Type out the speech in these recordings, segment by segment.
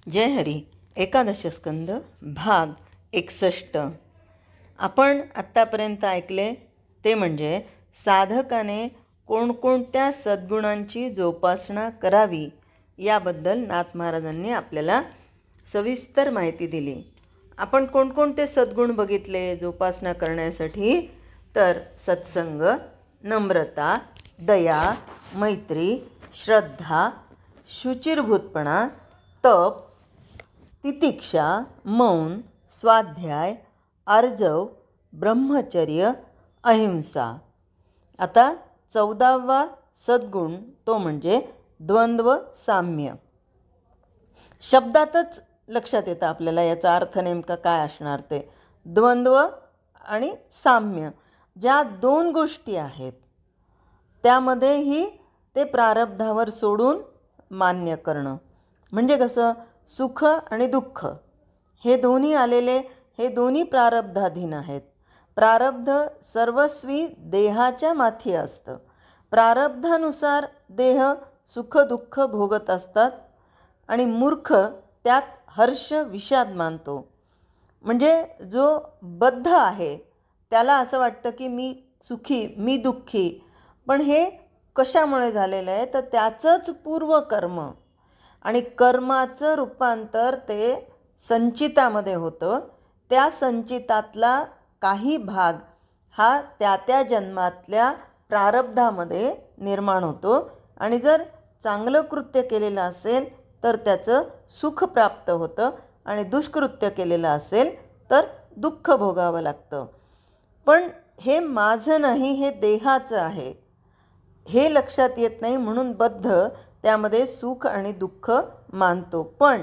जय हरी. एकादश स्कंद भाग 61. आपण आत्तापर्यंत ऐकले ते म्हणजे साधकाने कोणकोणत्या सद्गुणांची जोपासना करावी याबद्दल नाथ महाराजांनी आपल्याला सविस्तर माहिती दिली. आपण कोणकोणते सद्गुण बघितले जोपासना करण्यासाठी? तर सत्संग, नम्रता, दया, मैत्री, श्रद्धा, शुचिरभूतपणा, तप, तितिक्षा, मौन, स्वाध्याय, आर्जव, ब्रह्मचर्य, अहिंसा. आता 14वा सद्गुण तो म्हणजे द्वंद्व साम्य. शब्दातच लक्षात येतं आपल्याला याचा अर्थ नेमका काय असणार ते. द्वंद्व आणि साम्य ज्या दोन गोष्टी आहेत त्यामध्येही ते प्रारब्धावर सोडून मान्य करणं. म्हणजे कसं, सुख आणि दुःख हे दोन्ही आलेले, हे दोन्ही प्रारब्धाधीन आहेत. प्रारब्ध सर्वस्वी देहाच्या माथी असतं. प्रारब्धानुसार देह सुख दुःख भोगत असतात आणि मूर्ख त्यात हर्ष विषाद मानतो. म्हणजे जो बद्ध आहे त्याला असं वाटतं की मी सुखी, मी दुःखी. पण हे कशामुळे झालेलं आहे तर त्याचंच पूर्वकर्म आणि कर्माचं रूपांतर ते संचितामध्ये होतं. त्या संचितातला काही भाग हा त्या जन्मातल्या प्रारब्धामध्ये निर्माण होतो आणि जर चांगलं कृत्य केलेलं असेल तर त्याचं सुख प्राप्त होतं आणि दुष्कृत्य केलेलं असेल तर दुःख भोगावं लागतं. पण हे माझं नाही, हे देहाचं आहे हे लक्षात येत नाही, म्हणून बद्ध त्यामध्ये सुख आणि दुःख मानतो. पण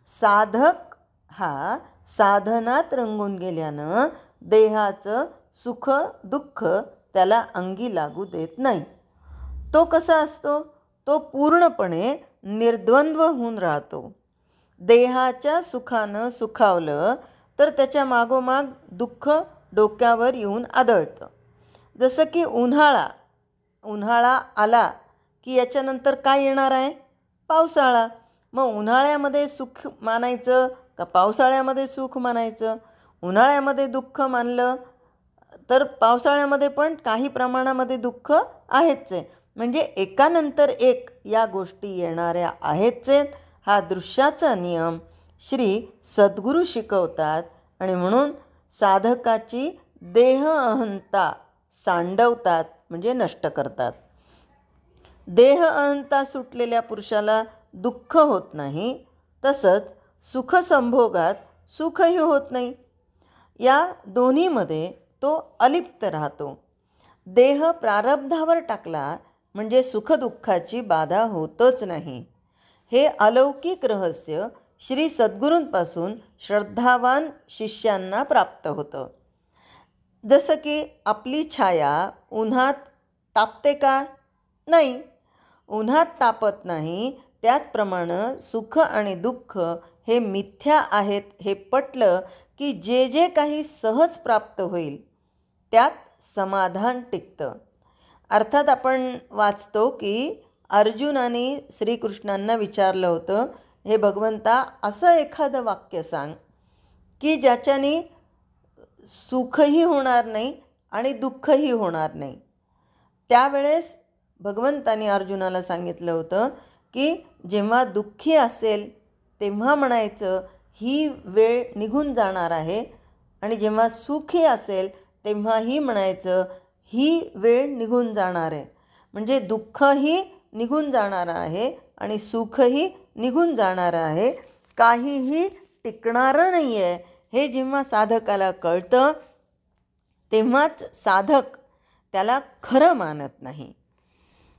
साधक हा साधनात रंगून गेल्यानं देहाचं सुख दुःख त्याला अंगी लागू देत नाही. तो कसा असतो? तो पूर्णपणे निर्द्वंद्व होऊन राहतो. देहाच्या सुखानं सुखावलं तर त्याच्या मागोमाग दुःख डोक्यावर येऊन आदळतं. जसं की उन्हाळा आला की याच्यानंतर काय येणार आहे? पावसाळा. मग उन्हाळ्यामध्ये सुख मानायचं का पावसाळ्यामध्ये सुख मानायचं? उन्हाळ्यामध्ये दुःख मानलं तर पावसाळ्यामध्ये पण काही प्रमाणामध्ये दुःख आहेच आहे. म्हणजे एकानंतर एक या गोष्टी येणाऱ्या आहेच आहेत. हा दृश्याचा नियम श्री सद्गुरू शिकवतात आणि म्हणून साधकाची देह अहंता सांडवतात, म्हणजे नष्ट करतात. देह अहंता सुटलेल्या पुरुषाला दुःख होत नाही, तसंच सुखसंभोगात सुखही होत नाही. या दोन्हीमध्ये तो अलिप्त राहतो. देह प्रारब्धावर टाकला म्हणजे सुखदुःखाची बाधा होतच नाही. हे अलौकिक रहस्य श्री सद्गुरूंपासून श्रद्धावान शिष्यांना प्राप्त होतं. जसं की आपली छाया उन्हात तापते का? नाही, उन्हात तापत नाही. त्याचप्रमाणे सुख आणि दुःख हे मिथ्या आहेत हे पटलं की जे काही सहज प्राप्त होईल त्यात समाधान टिकतं. अर्थात आपण वाचतो की अर्जुनाने श्रीकृष्णांना विचारलं होतं, हे भगवंता असं एखादं वाक्य सांग की ज्याच्याने सुखही होणार नाही आणि दुःखही होणार नाही. त्यावेळेस भगवंताने अर्जुनाला सांगितलं होतं की जेव्हा दुःखी असेल तेव्हा म्हणायचं ही वेळ निघून जाणार आहे, आणि जेव्हा सुखी असेल तेव्हाही म्हणायचं ही वेळ निघून जाणार आहे. म्हणजे दुःखही निघून जाणार आहे आणि सुखही निघून जाणार आहे. काहीही टिकणारं नाही आहे हे जेव्हा साधकाला कळतं तेव्हाच साधक त्याला खरं मानत नाही.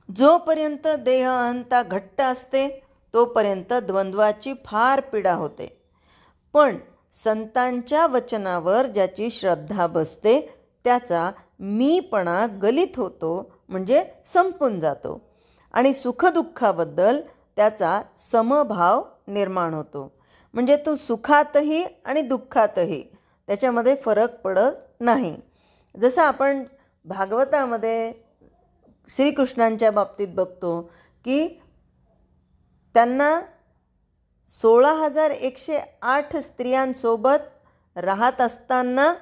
जोपर्यंत देह अहंता घट्ट असते तोपर्यंत द्वंद्वाची फार पीडा होते. पण संतांच्या वचनावर ज्याची श्रद्धा बसते त्याचा मीपणा गलित होतो, म्हणजे संपून जातो आणि सुखदुःखाबद्दल त्याचा समभाव निर्माण होतो. म्हणजे तो सुखातही आणि दुःखातही त्याच्यामध्ये फरक पडत नाही. जसं आपण भागवतामध्ये श्रीकृष्णांच्या बाबतीत बघतो की त्यांना 16,108 स्त्रियांसोबत राहत असताना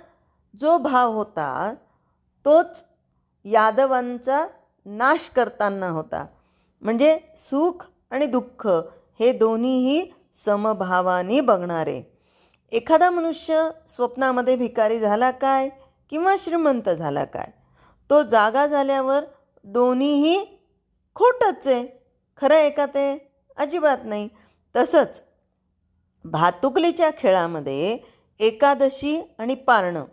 जो भाव होता तोच यादवांचा नाश करताना होता. म्हणजे सुख आणि दुःख हे दोन्हीही समभावाने बघणारे. एखादा मनुष्य स्वप्नामध्ये भिकारी झाला काय किंवा श्रीमंत झाला काय, तो जागा झाल्यावर दोन्हीही खोटंच आहे. खरं आहे का ते? अजिबात नाही. तसंच भातुकलीच्या खेळामध्ये एकादशी आणि पारणं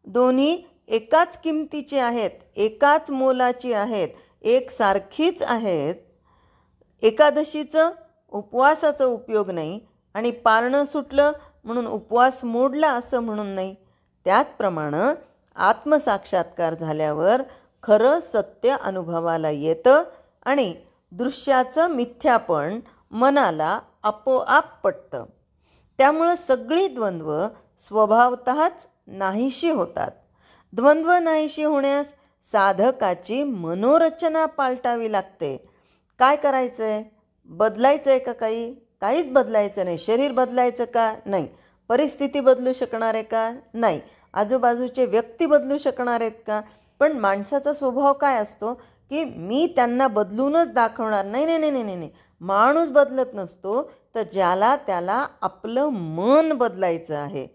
दोन्ही एकाच किमतीचे आहेत, एकाच मोलाची आहेत, एकसारखीच आहेत. एकादशीचं उपवासाचा उपयोग नाही आणि पारणं सुटलं म्हणून उपवास मोडला असं म्हणून नाही. त्याचप्रमाणे आत्मसाक्षात्कार झाल्यावर खरं सत्य अनुभवाला येतं आणि दृश्याचं मिथ्यापण मनाला आपोआप पटतं. त्यामुळं सगळी द्वंद्व स्वभावतःच नाहीशी होतात. द्वंद्व नाहीशी होण्यास साधकाची मनोरचना पालटावी लागते. काय करायचं आहे? बदलायचं आहे का काही? काहीच बदलायचं नाही. शरीर बदलायचं का? नाही. परिस्थिती बदलू शकणार आहे का? नाही. आजूबाजूचे व्यक्ती बदलू शकणार आहेत का? पण माणसाचा स्वभाव काय असतो की मी त्यांना बदलूनच दाखवणार. नाही नाही नाही नाही नाही. माणूस बदलत नसतो, तर ज्याला त्याला आपलं मन बदलायचं आहे.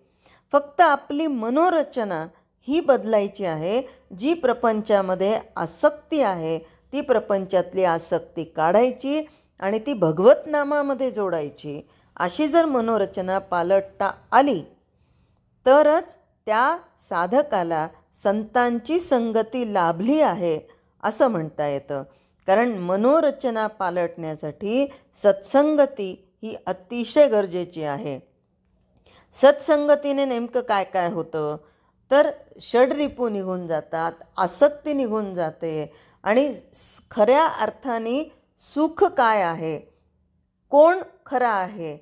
फक्त आपली मनोरचना ही बदलायची आहे. जी प्रपंचामध्ये आसक्ती आहे ती प्रपंचातली आसक्ती काढायची आणि ती भगवत नामामध्ये जोडायची. अशी जर मनोरचना पालटता आली तरच त्या साधकाला संतांची संगती लाभली आहे असं म्हणता येतं. कारण मनोरचना पालटण्यासाठी सत्संगती ही अतिशय गरजेची आहे. सत्संगतीने नेमकं काय काय होतं तर षड्रिपू निघून जातात, आसक्ती निघून जाते आणि खऱ्या अर्थाने सुख काय आहे, कोण खरा आहे,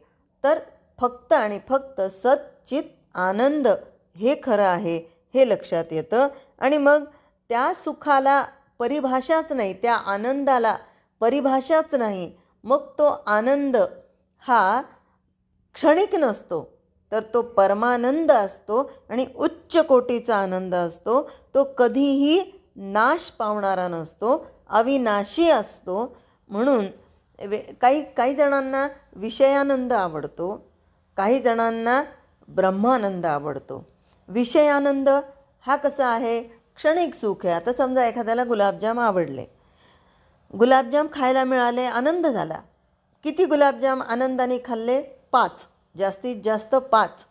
तर फक्त आणि फक्त सच्चित आनंद हे खरं आहे हे लक्षात येतं. आणि मग त्या सुखाला परिभाषाच नाही, त्या आनंदाला परिभाषाच नाही. मग तो आनंद हा क्षणिक नसतो, तर तो परमानंद असतो आणि उच्च कोटीचा आनंद असतो. तो कधीही नाश पावणारा नसतो, अविनाशी असतो. म्हणून काही जणांना विषयानंद आवडतो, काही जणांना ब्रह्मानंद आवडतो. विषयानंद हा कसा आहे? क्षणिक सुख आहे. आता समजा एखाद्याला गुलाबजाम आवडले, गुलाबजाम खायला मिळाले, आनंद झाला. किती गुलाबजाम आनंदाने खाल्ले? 5, जास्तीत जास्त 5.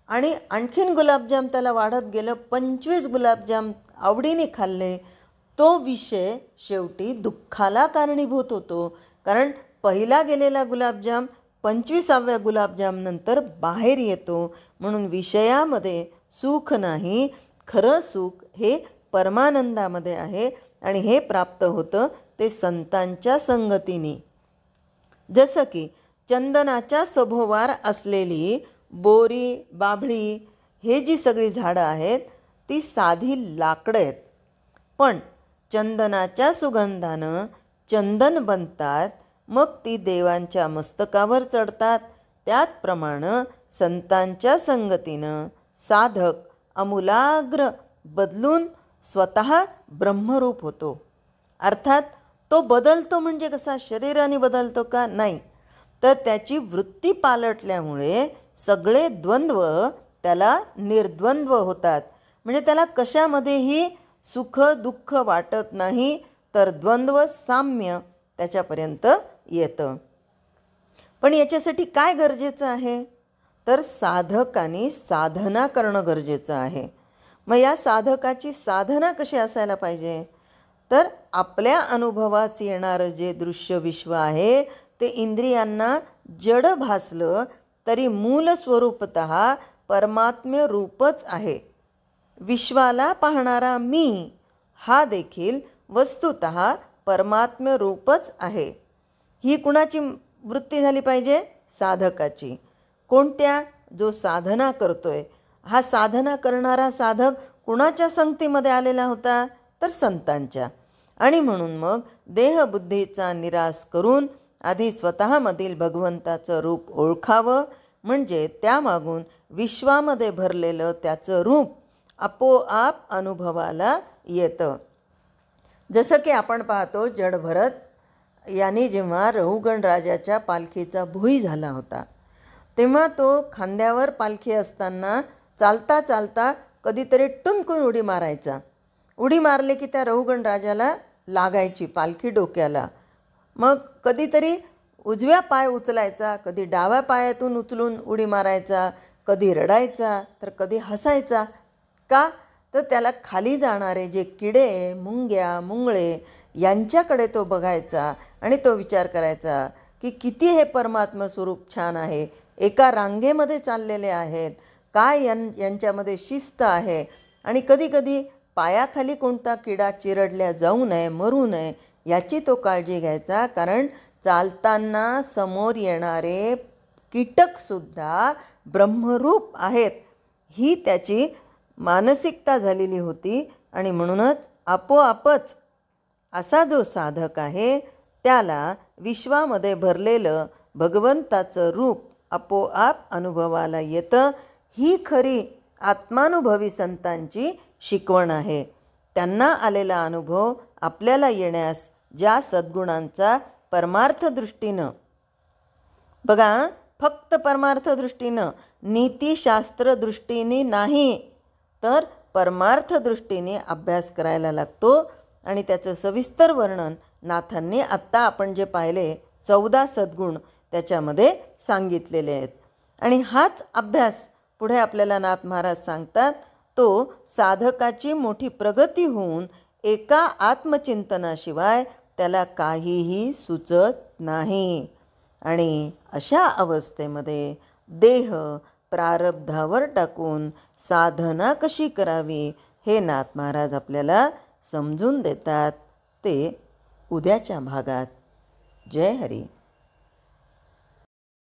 आणि आणखीन गुलाबजाम त्याला वाढत गेलं, 25 गुलाबजाम आवडीने खाल्ले. तो विषय शेवटी दुःखाला कारणीभूत होतो. कारण पहिला गेलेला गुलाबजाम 25व्या गुलाबजामनंतर बाहेर येतो. म्हणून विषयामध्ये सुख नाही, खरं सुख हे परमानंदामध्ये आहे आणि हे प्राप्त होतं ते संतांच्या संगतीने. जसं की चंदनाच्या सभोवार असलेली बोरी, बाभळी हे जी सगळी झाडं आहेत ती साधी लाकडं आहेत, पण चंदनाच्या सुगंधानं चंदन बनतात, मग ती देवांच्या मस्तकावर चढतात. त्याचप्रमाणे संतांच्या संगतीनं साधक आमूलाग्र बदलून स्वतः ब्रह्मरूप होतो. अर्थात तो बदलतो म्हणजे कसा? शरीराने बदलतो का? नाही, तर त्याची वृत्ती पालटल्यामुळे सगळे द्वंद्व त्याला निर्द्वंद्व होतात. म्हणजे त्याला कशामध्येही सुख दुःख वाटत नाही, तर द्वंद्व साम्य त्याच्यापर्यंत येतं. पण याच्यासाठी काय गरजेचं आहे? तर साधकाने साधना करणं गरजेचं आहे. मग या साधकाची साधना कशी असायला पाहिजे? तर आपल्या अनुभवास येणारं जे दृश्य विश्व आहे ते इंद्रियांना जड भासलं तरी मूल स्वरूपतः परमात्म्य रूपच आहे. विश्वाला पाहणारा मी हा देखील वस्तुतः परमात्म्य रूपच आहे. ही कुणाची वृत्ती झाली पाहिजे? साधकाची. कोणत्या? जो साधना करतोय. हा साधना करणारा साधक कुणाच्या संगतीमध्ये आलेला होता? तर संतांच्या. आणि म्हणून मग देहबुद्धीचा निराश करून आधी स्वतःमधील भगवंताचं रूप ओळखावं, म्हणजे त्यामागून विश्वामध्ये भरलेलं त्याचं रूप आपोआप अनुभवाला येतं. जसं की आपण पाहतो, जडभरत यांनी जेव्हा रहुगणराजाच्या पालखीचा भुई झाला होता, तेव्हा तो खांद्यावर पालखी असताना चालता चालता कधीतरी टुमकून उडी मारायचा. उडी मारली की त्या रहुगणराजाला लागायची पालखी डोक्याला. मग कधीतरी उजव्या पाय उचलायचा, कधी डाव्या पायातून उचलून उडी मारायचा, कधी रडायचा तर कधी हसायचा. का तर त्याला खाली जाणारे जे किडे, मुंग्या, मुंगळे यांच्याकडे तो बघायचा आणि तो विचार करायचा की किती हे परमात्मा स्वरूप छान आहे, एका रांगेमध्ये चाललेले आहेत, काय यांच्यामध्ये शिस्त आहे. आणि कधीकधी पायाखाली कोणता किडा चिरडल्या जाऊ नये, मरू नये याची तो काळजी घ्यायचा, कारण चालताना समोर येणारे कीटकसुद्धा ब्रह्मरूप आहेत, ही त्याची मानसिकता झालेली होती. आणि म्हणूनच आपोआपच असा जो साधक आहे त्याला विश्वामध्ये भरलेलं भगवंताचं रूप आपोआप अनुभवाला येतं. ही खरी आत्मानुभवी संतांची शिकवण आहे. त्यांना आलेला अनुभव आपल्याला येण्यास ज्या सद्गुणांचा परमार्थ दृष्टीनं, बघा फक्त परमार्थ दृष्टीनं, नीतिशास्त्र दृष्टीने नाही तर परमार्थ दृष्टीने अभ्यास करायला लागतो. आणि त्याचं सविस्तर वर्णन नाथांनी आत्ता आपण जे पाहिले 14 सद्गुण त्याच्यामध्ये सांगितलेले आहेत. आणि हाच अभ्यास पुढे आपल्याला नाथ महाराज सांगतात, तो साधकाची मोठी प्रगती होऊन एका आत्मचिंतनाशिवाय त्याला काहीही सुचत नाही. आणि अशा अवस्थेमध्ये देह प्रारब्धावर टाकून साधना कशी करावी हे नाथ महाराज आपल्याला समजून देतात. ते उद्याच्या भागात. जय हरी.